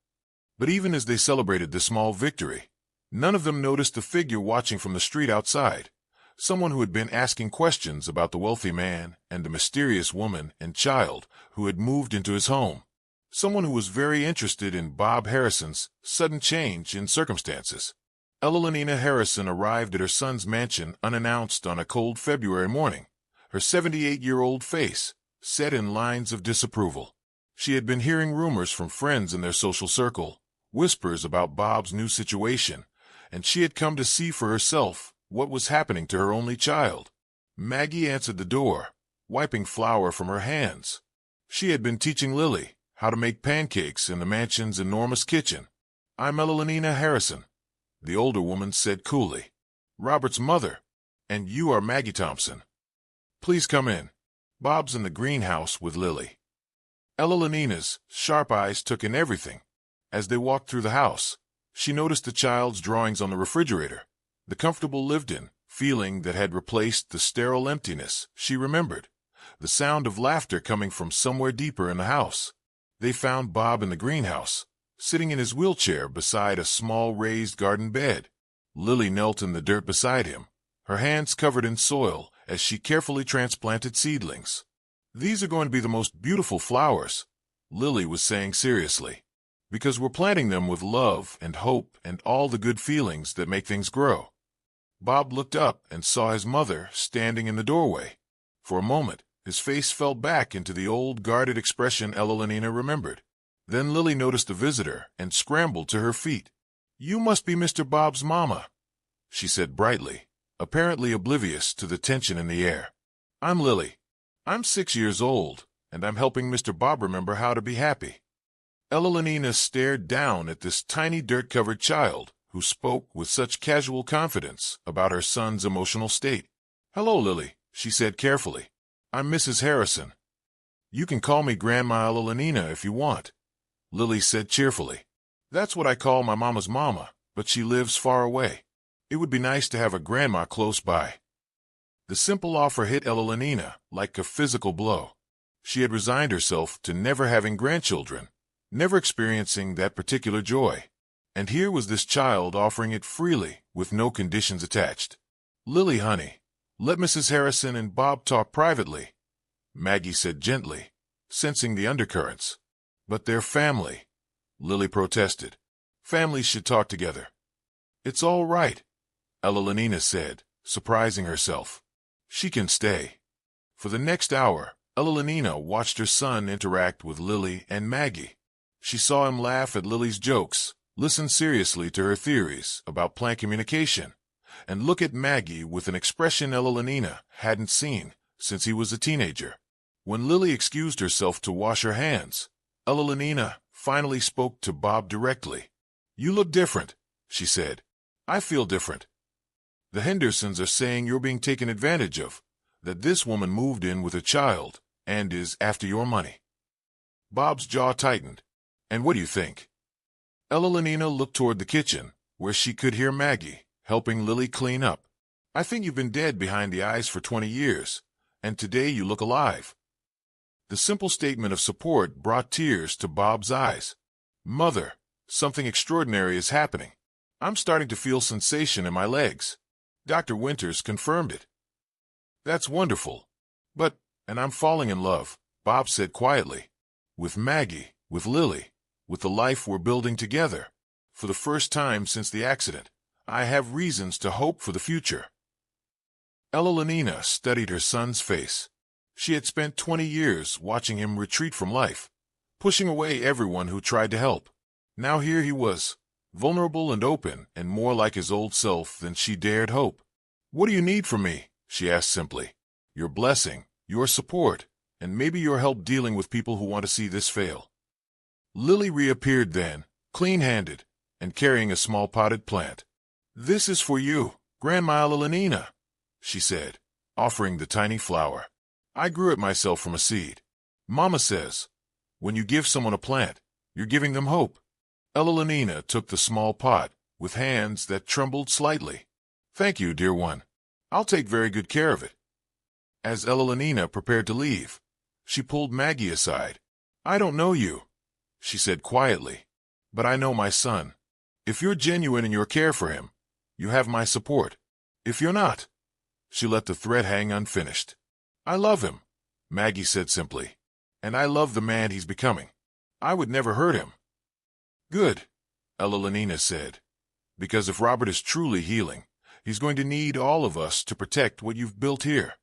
But even as they celebrated this small victory, none of them noticed a figure watching from the street outside, someone who had been asking questions about the wealthy man and the mysterious woman and child who had moved into his home. Someone who was very interested in Bob Harrison's sudden change in circumstances. Elalina Harrison arrived at her son's mansion unannounced on a cold February morning, her 78-year-old face set in lines of disapproval. She had been hearing rumors from friends in their social circle, whispers about Bob's new situation, and she had come to see for herself what was happening to her only child. Maggie answered the door, wiping flour from her hands. She had been teaching Lily how to make pancakes in the mansion's enormous kitchen. "I'm Elalina Harrison," the older woman said coolly. "Robert's mother, and you are Maggie Thompson. Please come in. Bob's in the greenhouse with Lily." Elalina's sharp eyes took in everything. As they walked through the house, she noticed the child's drawings on the refrigerator, the comfortable lived-in feeling that had replaced the sterile emptiness she remembered, the sound of laughter coming from somewhere deeper in the house. They found Bob in the greenhouse, sitting in his wheelchair beside a small raised garden bed. Lily knelt in the dirt beside him, her hands covered in soil as she carefully transplanted seedlings. "These are going to be the most beautiful flowers," Lily was saying seriously, "because we're planting them with love and hope and all the good feelings that make things grow." Bob looked up and saw his mother standing in the doorway. For a moment, his face fell back into the old guarded expression Elalina remembered. Then Lily noticed the visitor and scrambled to her feet. "You must be Mr. Bob's mama," she said brightly, apparently oblivious to the tension in the air. "I'm Lily. I'm 6 years old, and I'm helping Mr. Bob remember how to be happy." Elalina stared down at this tiny dirt-covered child who spoke with such casual confidence about her son's emotional state. "Hello, Lily," she said carefully. "I'm Mrs. Harrison." "You can call me Grandma Elalina if you want," Lily said cheerfully. "That's what I call my mama's mama, but she lives far away. It would be nice to have a grandma close by." The simple offer hit Elalina like a physical blow. She had resigned herself to never having grandchildren, never experiencing that particular joy. And here was this child offering it freely, with no conditions attached. "Lily, honey, let Mrs. Harrison and Bob talk privately," Maggie said gently, sensing the undercurrents. "But they're family," Lily protested. "Families should talk together." "It's all right," Elalina said, surprising herself. "She can stay." For the next hour, Elalina watched her son interact with Lily and Maggie. She saw him laugh at Lily's jokes, listen seriously to her theories about plant communication, and look at Maggie with an expression Elalina hadn't seen since he was a teenager. When Lily excused herself to wash her hands, Elalina finally spoke to Bob directly. "You look different," she said. "I feel different. The Hendersons are saying you're being taken advantage of, that this woman moved in with a child and is after your money." Bob's jaw tightened. "And what do you think?" Elalina looked toward the kitchen, where she could hear Maggie helping Lily clean up. "I think you've been dead behind the eyes for 20 years, and today you look alive." The simple statement of support brought tears to Bob's eyes. "Mother, something extraordinary is happening. I'm starting to feel sensation in my legs. Dr. Winters confirmed it." "That's wonderful. And I'm falling in love," Bob said quietly. "With Maggie, with Lily, with the life we're building together. For the first time since the accident, I have reasons to hope for the future." Elalina studied her son's face. She had spent 20 years watching him retreat from life, pushing away everyone who tried to help. Now here he was, vulnerable and open and more like his old self than she dared hope. "What do you need from me?" she asked simply. "Your blessing, your support, and maybe your help dealing with people who want to see this fail." Lily reappeared then, clean-handed, and carrying a small potted plant. "This is for you, Grandma Elalina," she said, offering the tiny flower. "I grew it myself from a seed. Mama says, when you give someone a plant, you're giving them hope." Elalina took the small pot, with hands that trembled slightly. "Thank you, dear one. I'll take very good care of it." As Elenina prepared to leave, she pulled Maggie aside. "I don't know you," she said quietly, "but I know my son. If you're genuine in your care for him, you have my support. If you're not—" She let the thread hang unfinished. "I love him," Maggie said simply, "and I love the man he's becoming. I would never hurt him." "Good," Elenina said, "because if Robert is truly healing, he's going to need all of us to protect what you've built here."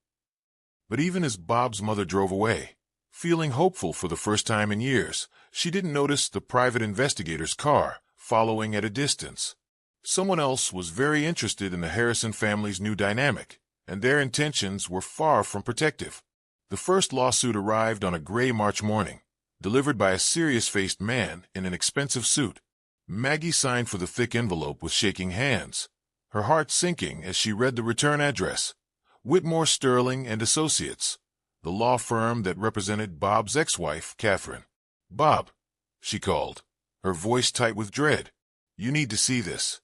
But even as Bob's mother drove away, feeling hopeful for the first time in years, she didn't notice the private investigator's car following at a distance. Someone else was very interested in the Harrison family's new dynamic, and their intentions were far from protective. The first lawsuit arrived on a gray March morning, delivered by a serious-faced man in an expensive suit. Maggie signed for the thick envelope with shaking hands, her heart sinking as she read the return address: Whitmore Sterling and Associates, the law firm that represented Bob's ex-wife, Catherine. "Bob," she called, her voice tight with dread, "you need to see this."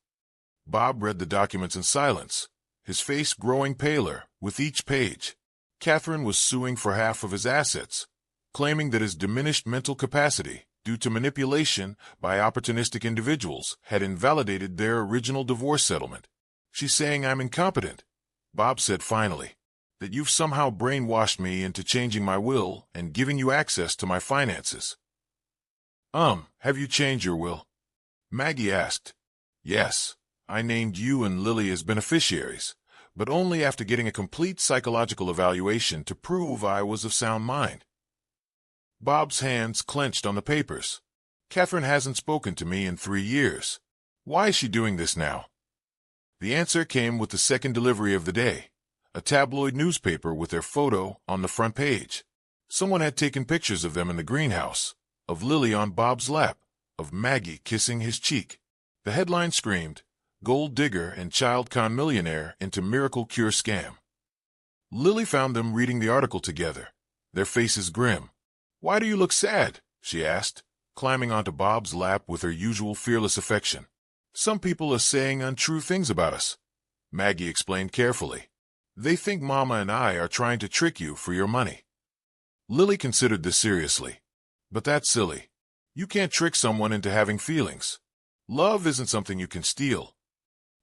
Bob read the documents in silence, his face growing paler with each page. Catherine was suing for half of his assets, claiming that his diminished mental capacity due to manipulation by opportunistic individuals had invalidated their original divorce settlement. "She's saying I'm incompetent," Bob said finally, "that you've somehow brainwashed me into changing my will and giving you access to my finances." Have you changed your will?" Maggie asked. "Yes, I named you and Lily as beneficiaries, but only after getting a complete psychological evaluation to prove I was of sound mind." Bob's hands clenched on the papers. "Catherine hasn't spoken to me in 3 years. Why is she doing this now?" The answer came with the second delivery of the day, a tabloid newspaper with their photo on the front page. Someone had taken pictures of them in the greenhouse, of Lily on Bob's lap, of Maggie kissing his cheek. The headline screamed, "Gold Digger and Child Con Millionaire into Miracle Cure Scam." Lily found them reading the article together, their faces grim. "Why do you look sad?" she asked, climbing onto Bob's lap with her usual fearless affection. "Some people are saying untrue things about us," Maggie explained carefully. "They think Mama and I are trying to trick you for your money." Lily considered this seriously. "But that's silly. You can't trick someone into having feelings. Love isn't something you can steal."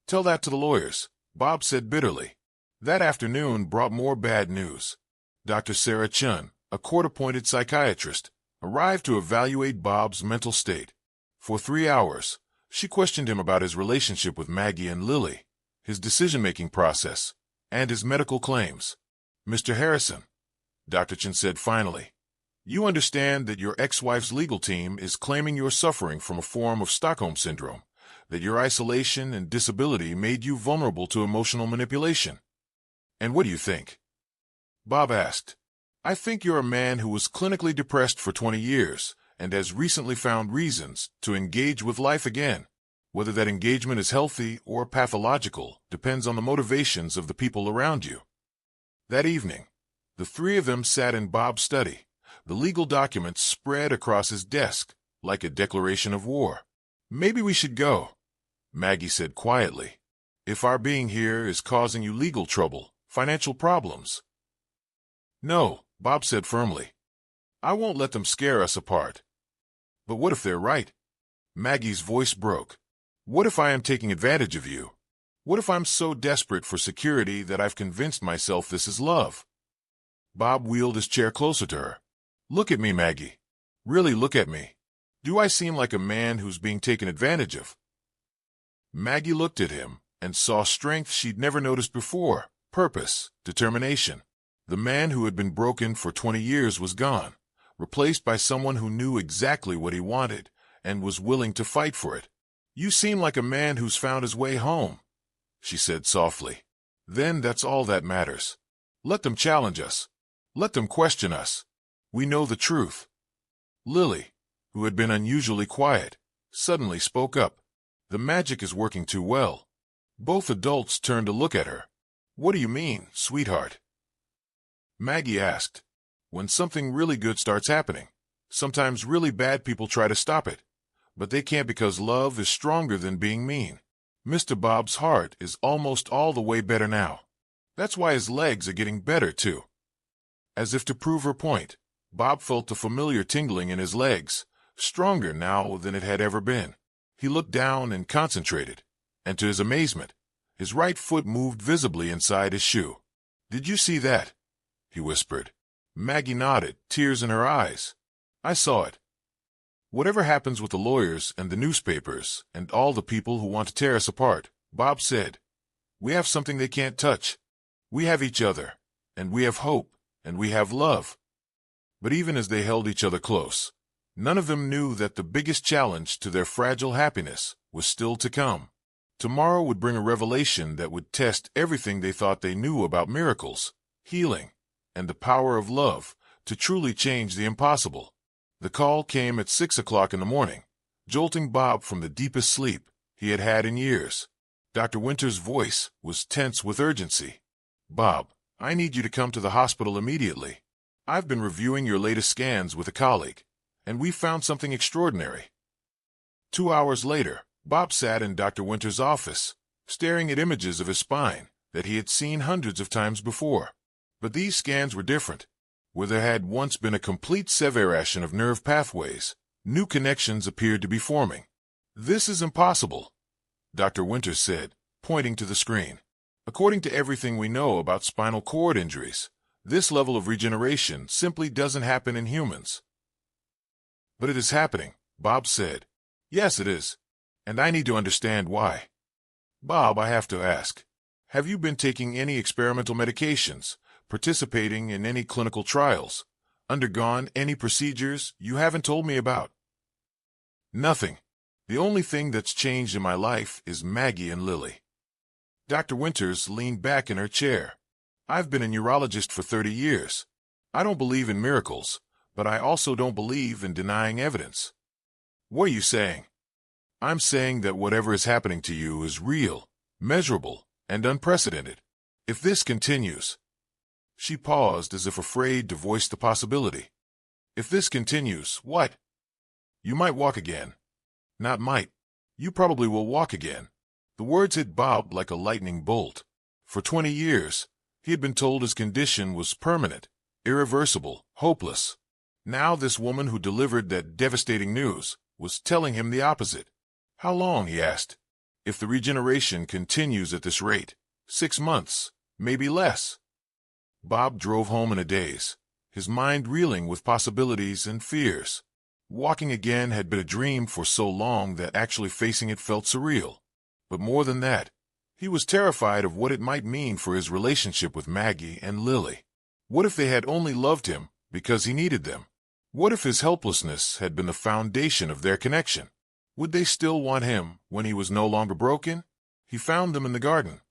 "Tell that to the lawyers," Bob said bitterly. That afternoon brought more bad news. Dr. Sarah Chun, a court-appointed psychiatrist, arrived to evaluate Bob's mental state. For 3 hours, she questioned him about his relationship with Maggie and Lily, his decision-making process, and his medical claims. "Mr. Harrison," Dr. Chun said finally, "you understand that your ex-wife's legal team is claiming you're suffering from a form of Stockholm Syndrome, that your isolation and disability made you vulnerable to emotional manipulation. And what do you think?" Bob asked. "I think you're a man who was clinically depressed for 20 years and has recently found reasons to engage with life again. Whether that engagement is healthy or pathological depends on the motivations of the people around you." That evening, the three of them sat in Bob's study, the legal documents spread across his desk like a declaration of war. "Maybe we should go," Maggie said quietly, "if our being here is causing you legal trouble, financial problems." "No," Bob said firmly. "I won't let them scare us apart." "But what if they're right?" Maggie's voice broke. "What if I am taking advantage of you? What if I'm so desperate for security that I've convinced myself this is love?" Bob wheeled his chair closer to her. "Look at me, Maggie. Really look at me. Do I seem like a man who's being taken advantage of?" Maggie looked at him and saw strength she'd never noticed before, purpose, determination. The man who had been broken for 20 years was gone, replaced by someone who knew exactly what he wanted and was willing to fight for it. "You seem like a man who's found his way home," she said softly. "Then that's all that matters. Let them challenge us. Let them question us. We know the truth." Lily, who had been unusually quiet, suddenly spoke up. "The magic is working too well." Both adults turned to look at her. "What do you mean, sweetheart?" Maggie asked. "When something really good starts happening, sometimes really bad people try to stop it, but they can't because love is stronger than being mean. Mr. Bob's heart is almost all the way better now. That's why his legs are getting better, too. As if to prove her point, Bob felt a familiar tingling in his legs, stronger now than it had ever been. He looked down and concentrated, and to his amazement, his right foot moved visibly inside his shoe. "Did you see that?" he whispered. Maggie nodded, tears in her eyes. "I saw it. Whatever happens with the lawyers and the newspapers and all the people who want to tear us apart," Bob said, "we have something they can't touch. We have each other, and we have hope, and we have love." But even as they held each other close, none of them knew that the biggest challenge to their fragile happiness was still to come. Tomorrow would bring a revelation that would test everything they thought they knew about miracles, healing, and the power of love to truly change the impossible. The call came at 6 o'clock in the morning, jolting Bob from the deepest sleep he had had in years. Dr. Winter's voice was tense with urgency. "Bob, I need you to come to the hospital immediately. I've been reviewing your latest scans with a colleague, and we found something extraordinary." 2 hours later, Bob sat in Dr. Winter's office, staring at images of his spine that he had seen hundreds of times before. But these scans were different. Where there had once been a complete separation of nerve pathways, new connections appeared to be forming. "This is impossible," Dr. Winter said, pointing to the screen. "According to everything we know about spinal cord injuries, this level of regeneration simply doesn't happen in humans." "But it is happening," Bob said. "Yes, it is. And I need to understand why." "Bob, I have to ask, have you been taking any experimental medications, participating in any clinical trials, undergone any procedures you haven't told me about?" "Nothing. The only thing that's changed in my life is Maggie and Lily." Dr. Winters leaned back in her chair. "I've been a neurologist for 30 years. I don't believe in miracles, but I also don't believe in denying evidence." "What are you saying?" "I'm saying that whatever is happening to you is real, measurable, and unprecedented. If this continues—" She paused as if afraid to voice the possibility. "If this continues, what?" "You might walk again." "Not might. You probably will walk again." The words hit Bob like a lightning bolt. For 20 years, he had been told his condition was permanent, irreversible, hopeless. Now this woman who delivered that devastating news was telling him the opposite. "How long?" he asked. "If the regeneration continues at this rate, 6 months, maybe less." Bob drove home in a daze, his mind reeling with possibilities and fears. Walking again had been a dream for so long that actually facing it felt surreal. But more than that, he was terrified of what it might mean for his relationship with Maggie and Lily. What if they had only loved him because he needed them? What if his helplessness had been the foundation of their connection? Would they still want him when he was no longer broken? He found them in the garden,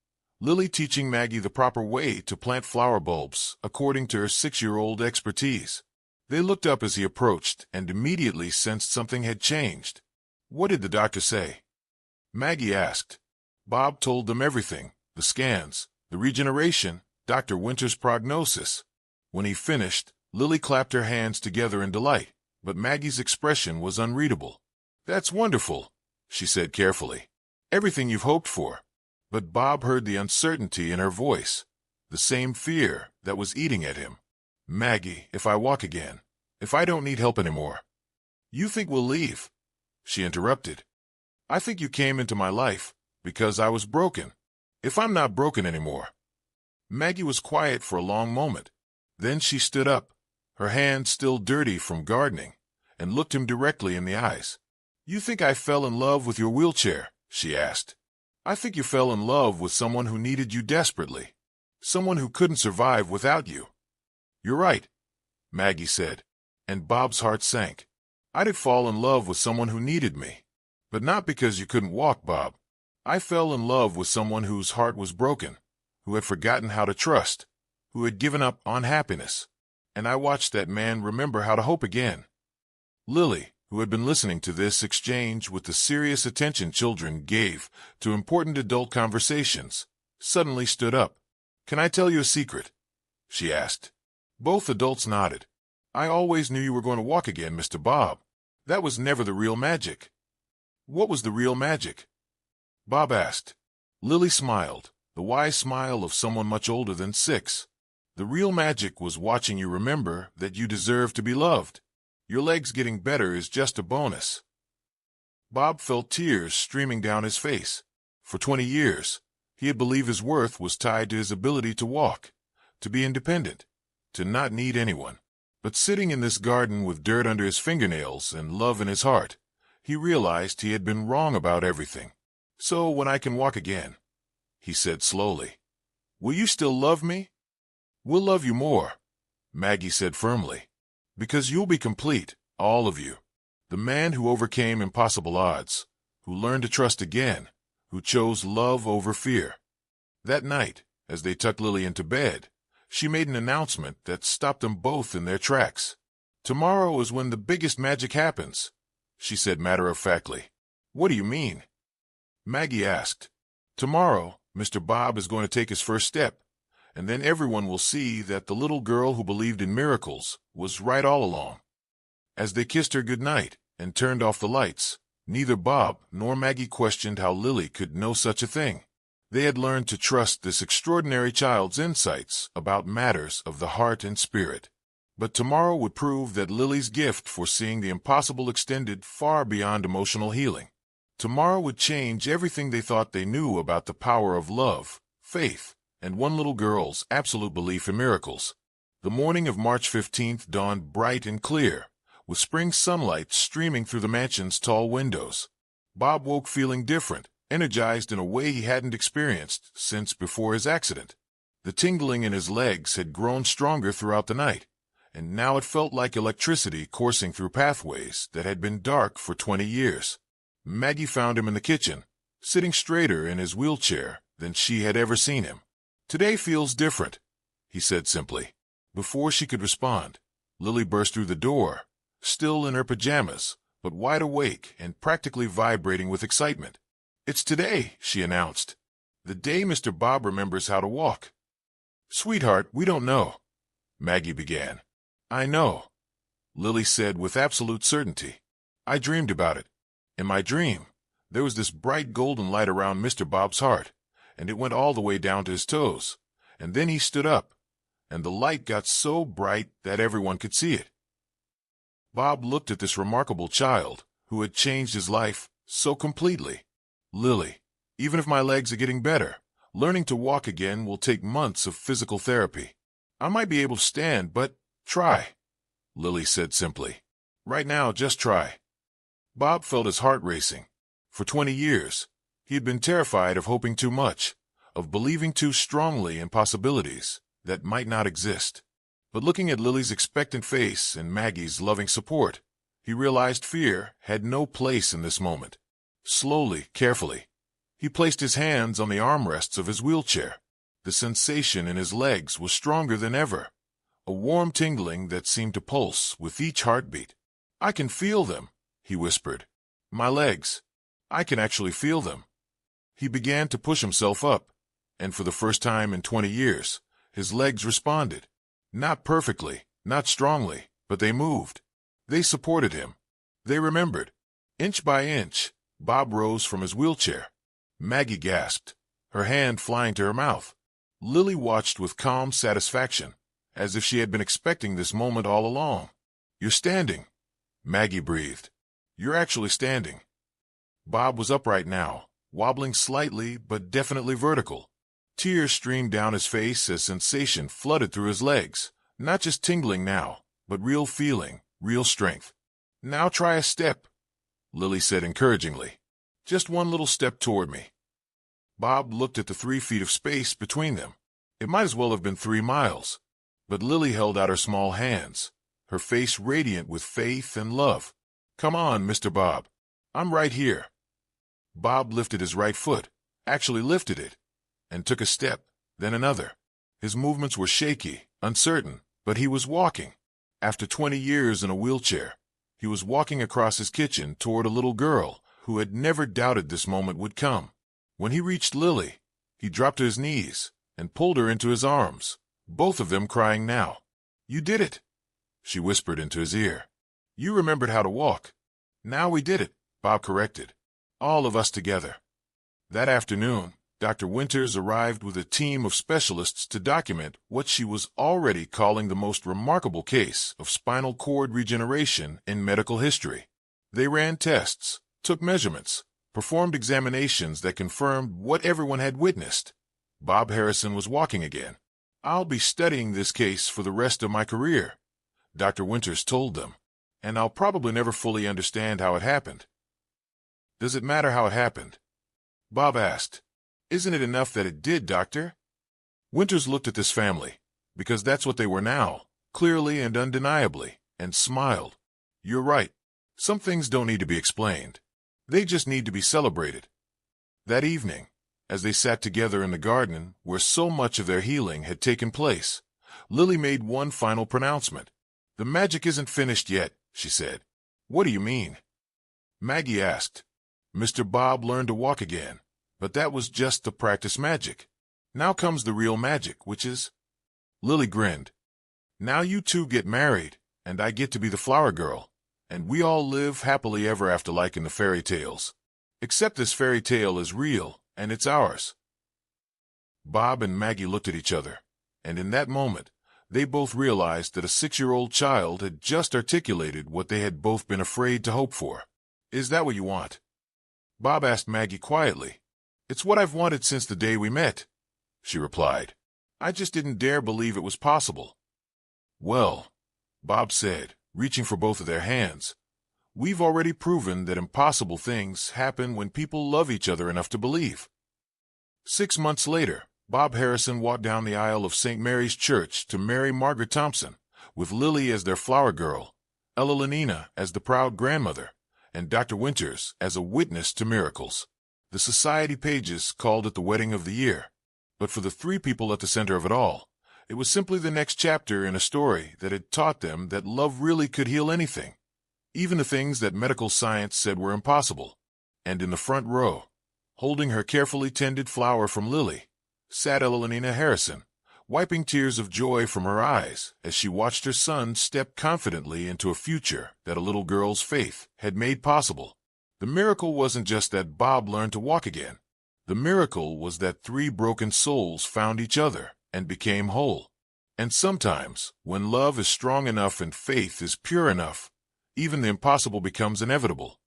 Lily teaching Maggie the proper way to plant flower bulbs according to her 6-year-old expertise. They looked up as he approached and immediately sensed something had changed. "What did the doctor say?" Maggie asked. Bob told them everything: the scans, the regeneration, Dr. Winter's prognosis. When he finished, Lily clapped her hands together in delight, but Maggie's expression was unreadable. "That's wonderful," she said carefully. "Everything you've hoped for." But Bob heard the uncertainty in her voice, the same fear that was eating at him. "Maggie, if I walk again, if I don't need help anymore." "You think we'll leave?" she interrupted. "I think you came into my life because I was broken. If I'm not broken anymore." Maggie was quiet for a long moment. Then she stood up, her hands still dirty from gardening, and looked him directly in the eyes. "You think I fell in love with your wheelchair?" she asked. "I think you fell in love with someone who needed you desperately, someone who couldn't survive without you." "You're right," Maggie said, and Bob's heart sank. "I did fall in love with someone who needed me, but not because you couldn't walk, Bob. I fell in love with someone whose heart was broken, who had forgotten how to trust, who had given up on happiness. And I watched that man remember how to hope again." Lily, who had been listening to this exchange with the serious attention children gave to important adult conversations, suddenly stood up. "Can I tell you a secret?" she asked. Both adults nodded. "I always knew you were going to walk again, Mr. Bob. That was never the real magic." "What was the real magic?" Bob asked. Lily smiled, the wise smile of someone much older than 6. The real magic was watching you remember that you deserve to be loved. Your legs getting better is just a bonus. Bob felt tears streaming down his face. For 20 years, he had believed his worth was tied to his ability to walk, to be independent, to not need anyone. But sitting in this garden with dirt under his fingernails and love in his heart, he realized he had been wrong about everything. "So when I can walk again," he said slowly, "will you still love me?" "We'll love you more," Maggie said firmly, "because you'll be complete, all of you. The man who overcame impossible odds, who learned to trust again, who chose love over fear." That night, as they tucked Lily into bed, she made an announcement that stopped them both in their tracks. "Tomorrow is when the biggest magic happens," she said matter-of-factly. "What do you mean?" Maggie asked. "Tomorrow, Mr. Bob is going to take his first step, and then everyone will see that the little girl who believed in miracles was right all along." As they kissed her goodnight and turned off the lights, neither Bob nor Maggie questioned how Lily could know such a thing. They had learned to trust this extraordinary child's insights about matters of the heart and spirit. But tomorrow would prove that Lily's gift for seeing the impossible extended far beyond emotional healing. Tomorrow would change everything they thought they knew about the power of love, faith, and one little girl's absolute belief in miracles. The morning of March 15th dawned bright and clear, with spring sunlight streaming through the mansion's tall windows. Bob woke feeling different, energized in a way he hadn't experienced since before his accident. The tingling in his legs had grown stronger throughout the night, and now it felt like electricity coursing through pathways that had been dark for 20 years. Maggie found him in the kitchen, sitting straighter in his wheelchair than she had ever seen him. "Today feels different," he said simply. Before she could respond, Lily burst through the door, still in her pajamas, but wide awake and practically vibrating with excitement. "It's today," she announced. "The day Mr. Bob remembers how to walk." "Sweetheart, we don't know," Maggie began. "I know," Lily said with absolute certainty. "I dreamed about it. In my dream, there was this bright golden light around Mr. Bob's heart, and it went all the way down to his toes, and then he stood up, and the light got so bright that everyone could see it." Bob looked at this remarkable child who had changed his life so completely. "Lily, even if my legs are getting better, learning to walk again will take months of physical therapy. I might be able to stand, but try," Lily said simply. "Right now, just try." Bob felt his heart racing. For 20 years, he had been terrified of hoping too much, of believing too strongly in possibilities that might not exist. But looking at Lily's expectant face and Maggie's loving support, he realized fear had no place in this moment. Slowly, carefully, he placed his hands on the armrests of his wheelchair. The sensation in his legs was stronger than ever, a warm tingling that seemed to pulse with each heartbeat. "I can feel them," he whispered. "My legs. I can actually feel them." He began to push himself up, and for the first time in 20 years, his legs responded. Not perfectly, not strongly, but they moved. They supported him. They remembered. Inch by inch, Bob rose from his wheelchair. Maggie gasped, her hand flying to her mouth. Lily watched with calm satisfaction, as if she had been expecting this moment all along. "You're standing," Maggie breathed. "You're actually standing." Bob was upright now, wobbling slightly but definitely vertical. Tears streamed down his face as sensation flooded through his legs, not just tingling now, but real feeling, real strength. "Now try a step," Lily said encouragingly. "Just one little step toward me." Bob looked at the 3 feet of space between them. It might as well have been 3 miles. But Lily held out her small hands, her face radiant with faith and love. "Come on, Mr. Bob. I'm right here." Bob lifted his right foot, actually lifted it, and took a step, then another. His movements were shaky, uncertain, but he was walking. After 20 years in a wheelchair, he was walking across his kitchen toward a little girl who had never doubted this moment would come. When he reached Lily, he dropped to his knees and pulled her into his arms, both of them crying now. "You did it," she whispered into his ear. "You remembered how to walk." "Now we did it," Bob corrected. "All of us together." That afternoon, Dr. Winters arrived with a team of specialists to document what she was already calling the most remarkable case of spinal cord regeneration in medical history. They ran tests, took measurements, performed examinations that confirmed what everyone had witnessed. Bob Harrison was walking again. "I'll be studying this case for the rest of my career," Dr. Winters told them, "and I'll probably never fully understand how it happened." "Does it matter how it happened?" Bob asked. "Isn't it enough that it did, Doctor?" Winters looked at this family, because that's what they were now, clearly and undeniably, and smiled. "You're right. Some things don't need to be explained. They just need to be celebrated." That evening, as they sat together in the garden where so much of their healing had taken place, Lily made one final pronouncement. "The magic isn't finished yet," she said. "What do you mean?" Maggie asked. "Mr. Bob learned to walk again, but that was just the practice magic. Now comes the real magic, which is—" Lily grinned. "Now you two get married, and I get to be the flower girl, and we all live happily ever after like in the fairy tales. Except this fairy tale is real, and it's ours." Bob and Maggie looked at each other, and in that moment, they both realized that a 6-year-old child had just articulated what they had both been afraid to hope for. "Is that what you want?" Bob asked Maggie quietly. "It's what I've wanted since the day we met," she replied. "I just didn't dare believe it was possible." "Well," Bob said, reaching for both of their hands, "we've already proven that impossible things happen when people love each other enough to believe." 6 months later, Bob Harrison walked down the aisle of St. Mary's Church to marry Margaret Thompson, with Lily as their flower girl, Ella Lenina as the proud grandmother, and Dr. Winters as a witness to miracles. The society pages called it the wedding of the year, but for the three people at the center of it all, it was simply the next chapter in a story that had taught them that love really could heal anything, even the things that medical science said were impossible. And in the front row, holding her carefully tended flower from Lily, sat Ella Lenina Harrison, wiping tears of joy from her eyes as she watched her son step confidently into a future that a little girl's faith had made possible. The miracle wasn't just that Bob learned to walk again. The miracle was that 3 broken souls found each other and became whole. And sometimes, when love is strong enough and faith is pure enough, even the impossible becomes inevitable.